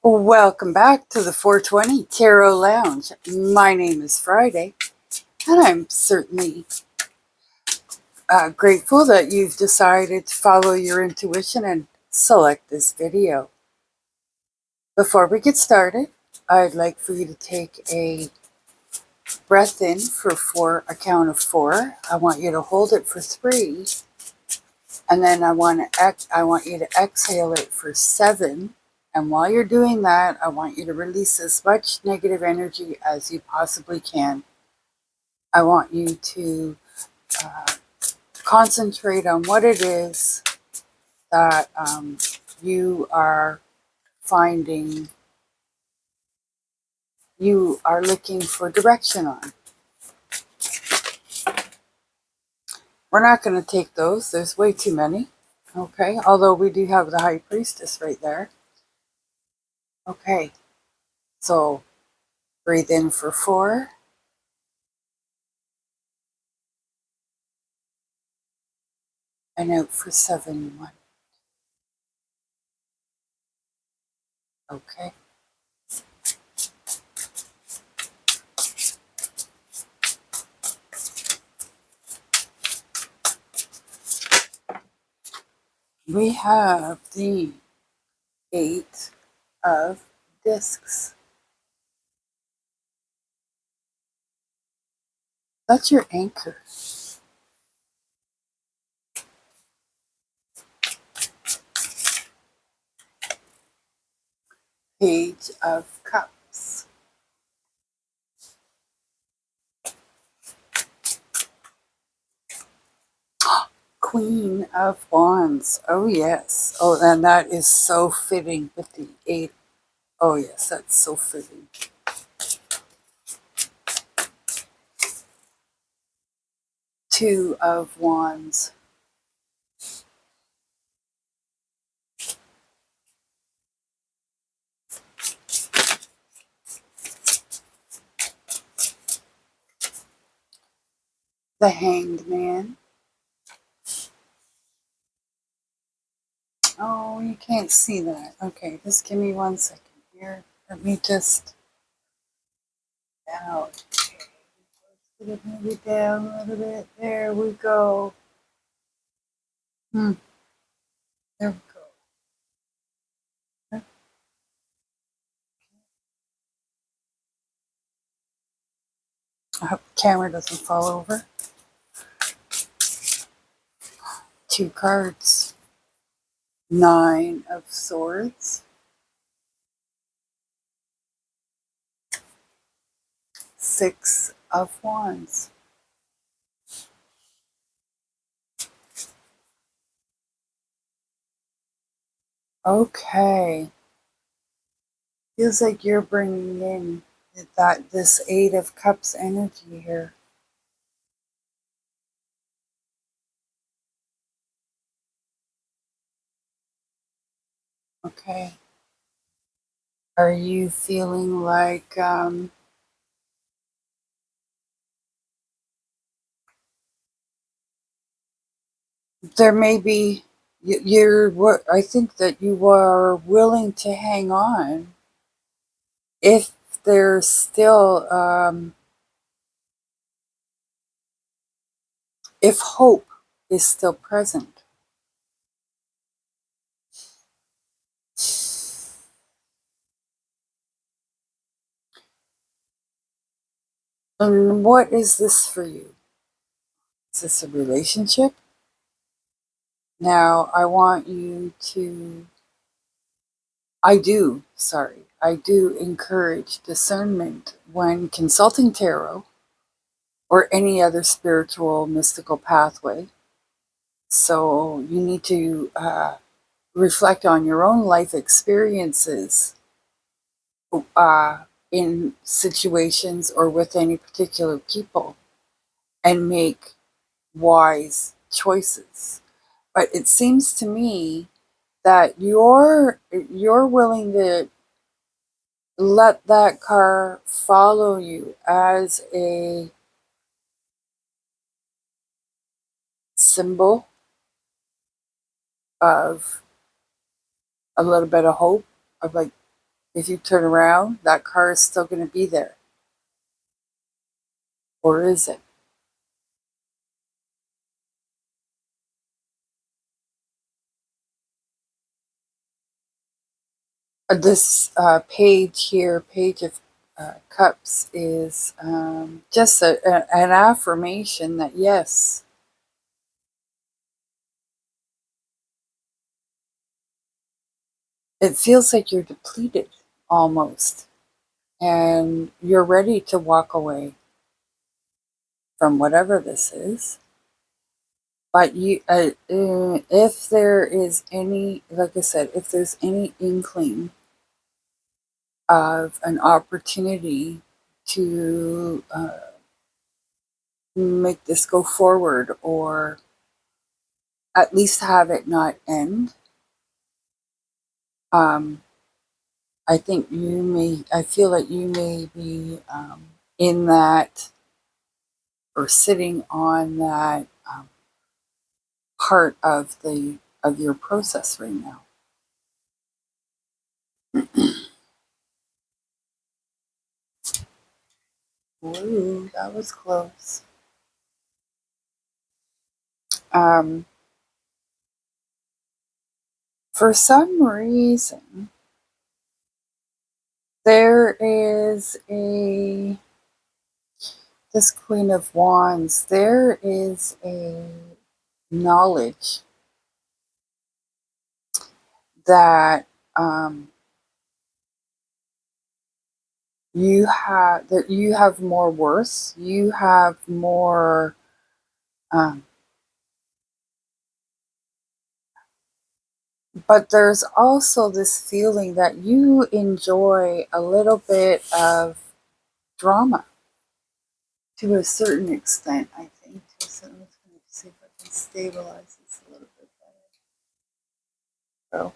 Welcome back to the 420 Tarot Lounge. My name is Friday, and I'm certainly grateful that you've decided to follow your intuition and select this video. Before we get started, I'd like for you to take a breath in for a count of 4. I want you to hold it for 3, and then I want you to exhale it for 7. And while you're doing that, I want you to release as much negative energy as you possibly can. I want you to concentrate on what it is that you are finding you are looking for direction on. We're not going to take those. There's way too many. Okay, although we do have the High Priestess right there. Okay, so breathe in for 4. And out for 7. 1. Okay. We have the 8 of discs. That's your anchor. Page of Cups. Queen of Wands. Oh, yes. Oh, and that is so fitting with the 8. Oh, yes, that's so fitting. Two of Wands. The Hanged Man. Oh, you can't see that. Okay, just give me 1 second here. Let me just... Out. Okay. Move it down a little bit. There we go. There we go. I hope the camera doesn't fall over. 2 cards. 9 of Swords. 6 of Wands. Okay. Feels like you're bringing in this 8 of Cups energy here. Okay. Are you feeling like there may be I think that you are willing to hang on if there's still if hope is still present. And what is this for you? Is this a relationship? Now, I do encourage discernment when consulting tarot or any other spiritual mystical pathway. So you need to reflect on your own life experiences in situations or with any particular people and make wise choices. But it seems to me that you're willing to let that car follow you as a symbol of a little bit of hope, of like If you turn around, that car is still going to be there. Or is it? This page here, Page of Cups, is just an affirmation that yes, it feels like you're depleted almost, and you're ready to walk away from whatever this is. But if there is any, like I said, if there's any inkling of an opportunity to make this go forward, or at least have it not end, um, I feel like you may be in that, or sitting on that part of your process right now. Ooh, that was close. Um, for some reason, there is this Queen of Wands. There is a knowledge that you have more worth. You have more. Um, but there's also this feeling that you enjoy a little bit of drama to a certain extent, I think. So let's see if I can stabilize this a little bit better. So,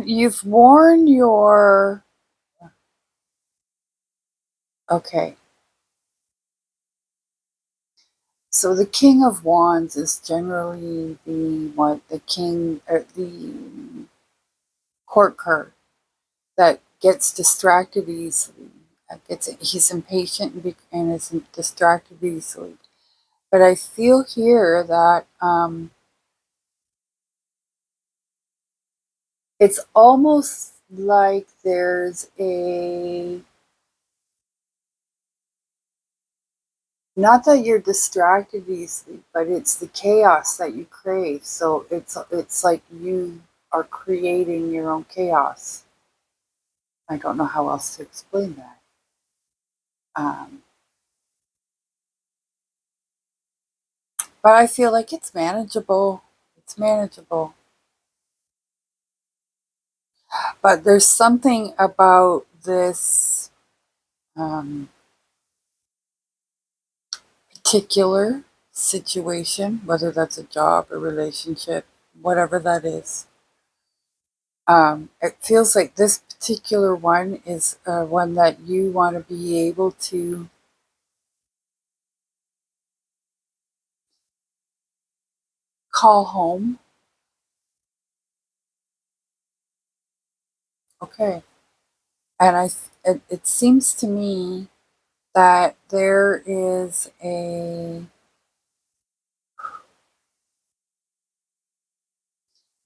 you've worn your, okay. So the King of Wands is generally the king, or the court card that gets distracted easily. He's impatient and is distracted easily. But I feel here that it's almost like there's not that you're distracted easily, but it's the chaos that you crave. So it's like you are creating your own chaos. I don't know how else to explain that. Um, but I feel like it's manageable. It's manageable. But there's something about this um, particular situation, whether that's a job, a relationship, whatever that is. It feels like this particular one is one that you want to be able to call home. Okay. And it seems to me that there is a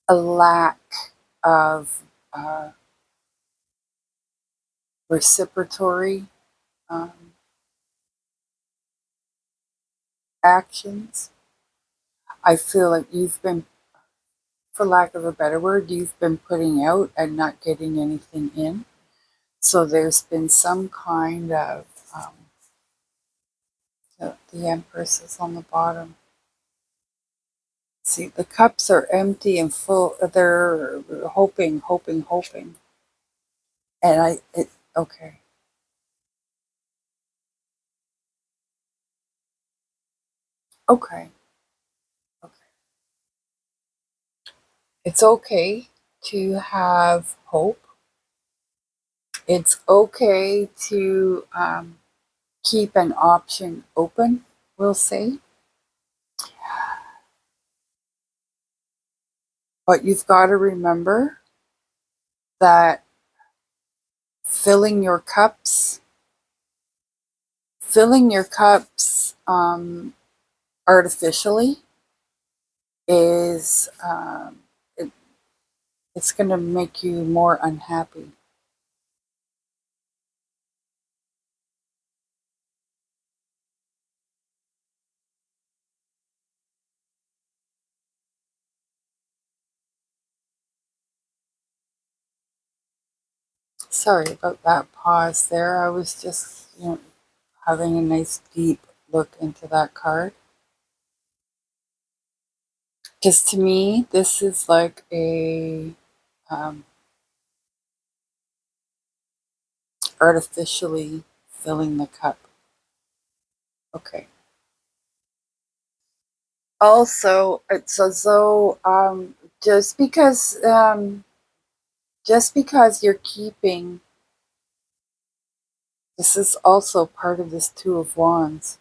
lack of reciprocatory um, actions. I feel like you've been, for lack of a better word, you've been putting out and not getting anything in. So there's been some kind of, the Empress is on the bottom. See, the cups are empty and full. They're hoping, hoping, hoping. And okay. Okay. Okay. It's okay to have hope. It's okay to keep an option open, we'll say. But you've got to remember that filling your cups, artificially is it, it's going to make you more unhappy. Sorry about that pause there. I was just, having a nice deep look into that card. Because to me, this is like a um, artificially filling the cup. Okay. Also, it's as though just because um, just because you're keeping, this is also part of this Two of Wands.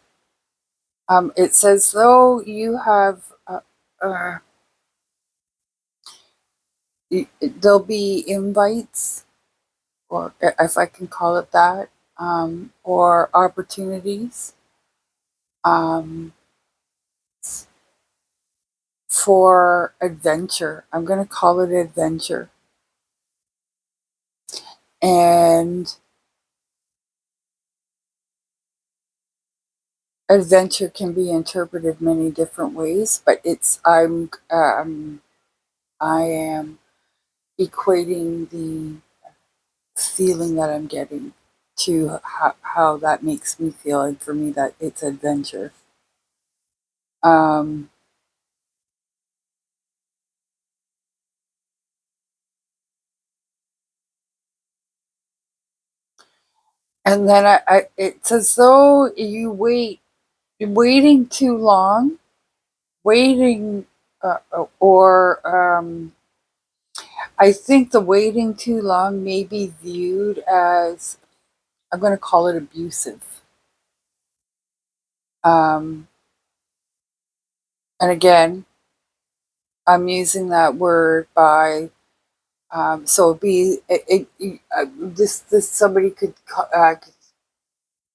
It's as though you have uh, there'll be invites, or if I can call it that, or opportunities um, for adventure. I'm going to call it adventure. And adventure can be interpreted many different ways, but I am equating the feeling that I'm getting to how that makes me feel, and for me that it's adventure. Um, and then it's as though waiting too long, waiting, or I think the waiting too long may be viewed as, I'm going to call it abusive. Um, and again, I'm using that word by, so be this somebody could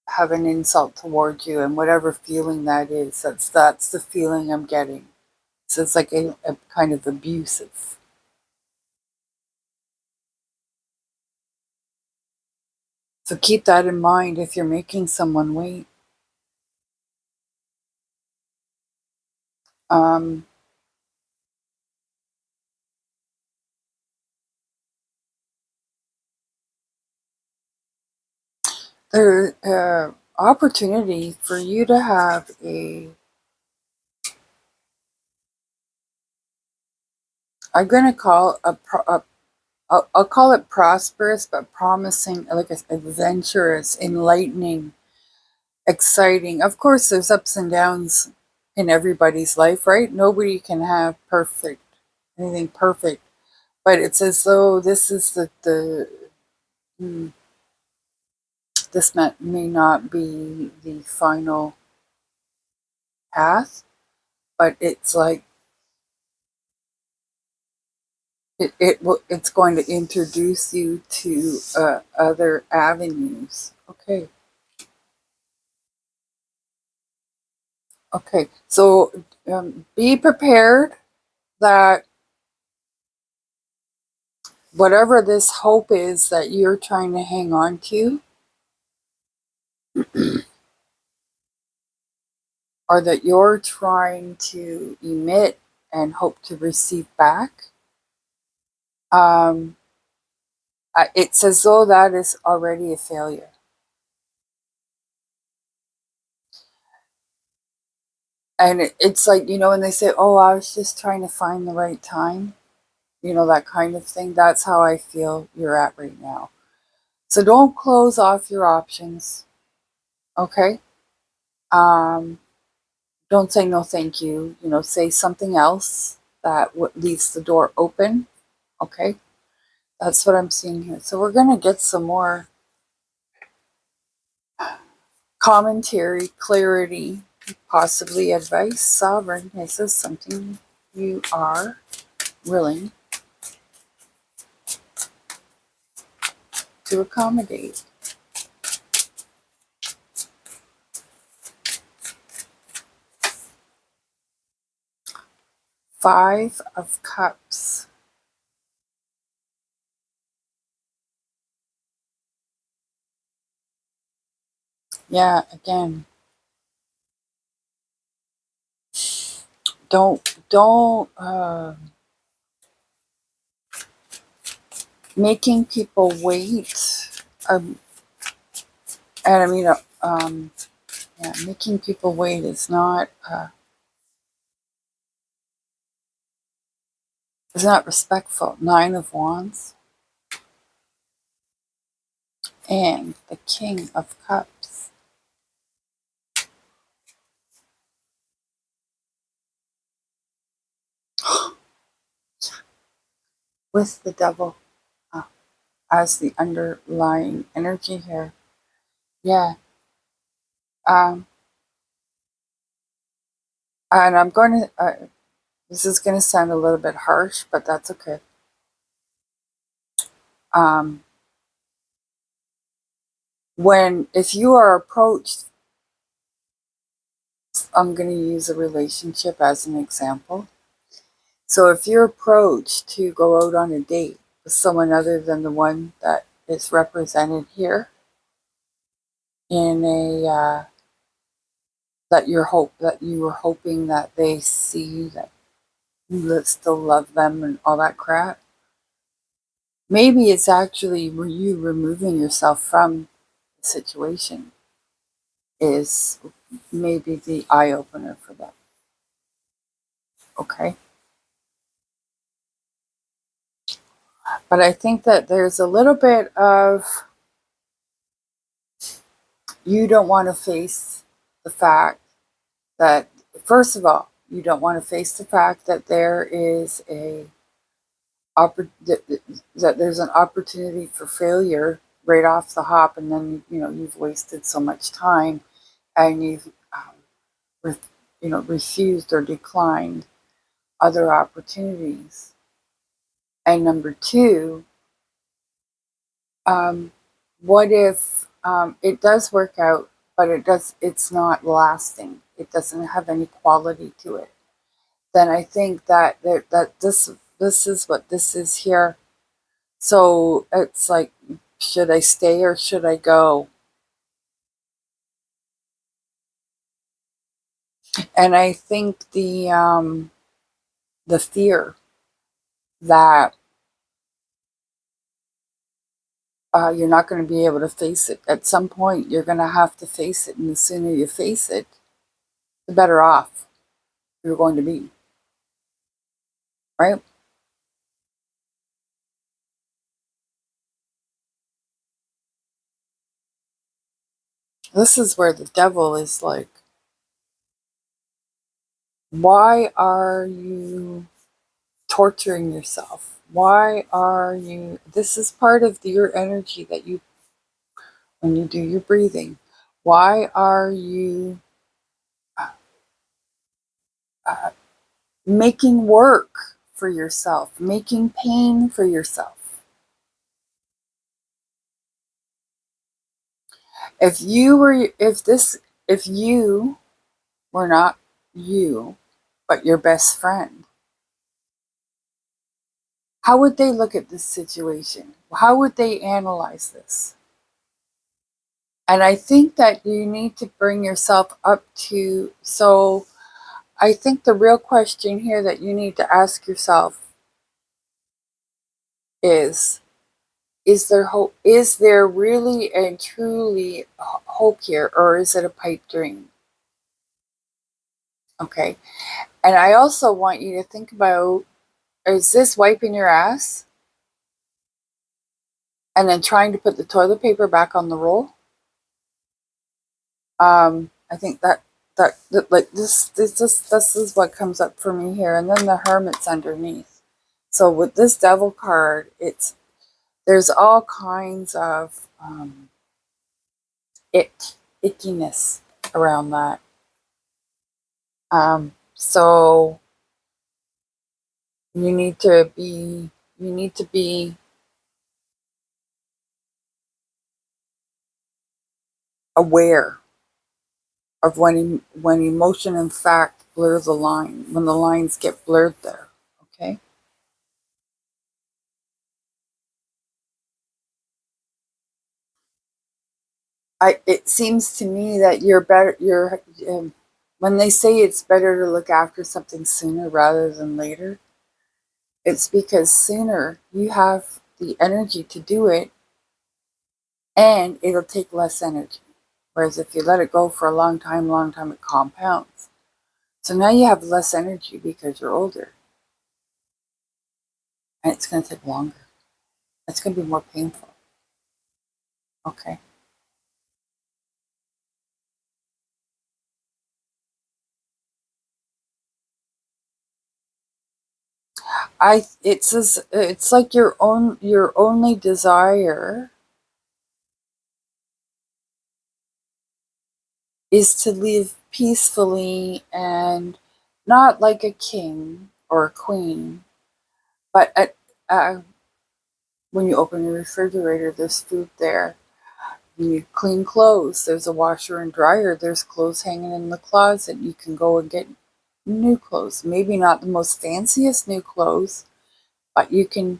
have an insult towards you, and whatever feeling that is, that's the feeling I'm getting. So it's like a kind of abusive. So keep that in mind if you're making someone wait. Um, there opportunity for you to have a, I'm going to call I'll call it prosperous, but promising, like adventurous, enlightening, exciting. Of course, there's ups and downs in everybody's life, right? Nobody can have anything perfect. But it's as though this is mm, this may not be the final path, but it's like it's going to introduce you to other avenues. Okay. Okay. So be prepared that whatever this hope is that you're trying to hang on to, or that you're trying to emit and hope to receive back, um, it's as though that is already a failure. And it's like, when they say, oh, I was just trying to find the right time, that kind of thing. That's how I feel you're at right now. So don't close off your options, okay? Um, don't say no thank you. Say something else that leaves the door open, okay? That's what I'm seeing here. So we're going to get some more commentary, clarity, possibly advice. Sovereign, is this something you are willing to accommodate? Five of Cups. Yeah, again, don't making people wait. Um, and I mean, yeah, making people wait is not respectful. Nine of Wands and the King of Cups. With the Devil as the underlying energy here. Yeah. Um, and I'm going to, this is going to sound a little bit harsh, but that's okay. Um, if you are approached, I'm going to use a relationship as an example. So if you're approached to go out on a date with someone other than the one that is represented here in a, that you were hoping that they see you, that you still love them and all that crap. Maybe it's actually you removing yourself from the situation is maybe the eye opener for them. Okay. But I think that there's a little bit of you don't want to face the fact that, first of all, you don't want to face the fact that there is that there's an opportunity for failure right off the hop, and then you've wasted so much time, and you've refused or declined other opportunities. And number two, what if it does work out, but it's not lasting, it doesn't have any quality to it? Then I think that this is what this is here. So it's like, should I stay or should I go? And I think the fear that you're not going to be able to face it. At some point, you're going to have to face it, and the sooner you face it, the better off you're going to be, right? This is where the Devil is like, why are you torturing yourself? Why are you? This is part of your energy that when you do your breathing. Why are you uh, making work for yourself, making pain for yourself? If you were, if you were not you, but your best friend, how would they look at this situation? How would they analyze this? And I think that you need to bring yourself up to, so I think the real question here that you need to ask yourself is there hope? Is there really and truly hope here, or is it a pipe dream? Okay. And I also want you to think about, is this wiping your ass and then trying to put the toilet paper back on the roll? I think that like this is what comes up for me here, and then the Hermit's underneath. So with this Devil card, it's There's all kinds of ickiness around that. So you need to be aware of when emotion and fact blur the line, when the lines get blurred there. Okay. It seems to me that you're better. When they say it's better to look after something sooner rather than later, it's because sooner you have the energy to do it, and it'll take less energy. Whereas if you let it go for a long time, it compounds. So now you have less energy because you're older, and it's going to take longer. It's going to be more painful. Okay. It's like your only desire is to live peacefully and not like a king or a queen, but when you open your refrigerator, there's food there. When you clean clothes, there's a washer and dryer. There's clothes hanging in the closet. You can go and get new clothes. Maybe not the most fanciest new clothes, but you can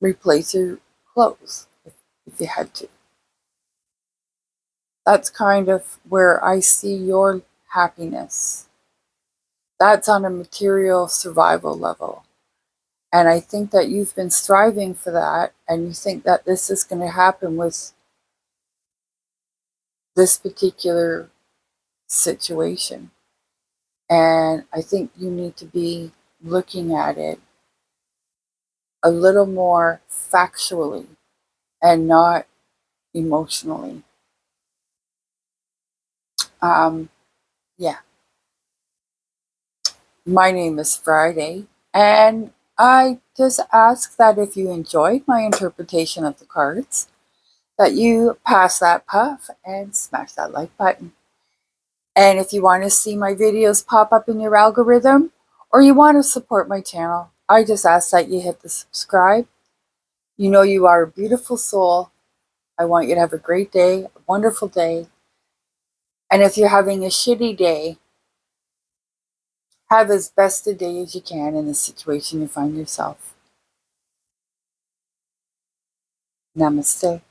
replace your clothes if you had to. That's kind of where I see your happiness. That's on a material survival level. And I think that you've been striving for that, and you think that this is going to happen with this particular situation. And I think you need to be looking at it a little more factually and not emotionally. Um, yeah, my name is Friday, and I just ask that if you enjoyed my interpretation of the cards, that you pass that puff and smash that like button. And if you want to see my videos pop up in your algorithm, or you want to support my channel, I just ask that you hit the subscribe. You know you are a beautiful soul. I want you to have a great day, a wonderful day. And if you're having a shitty day, have as best a day as you can in the situation you find yourself. Namaste.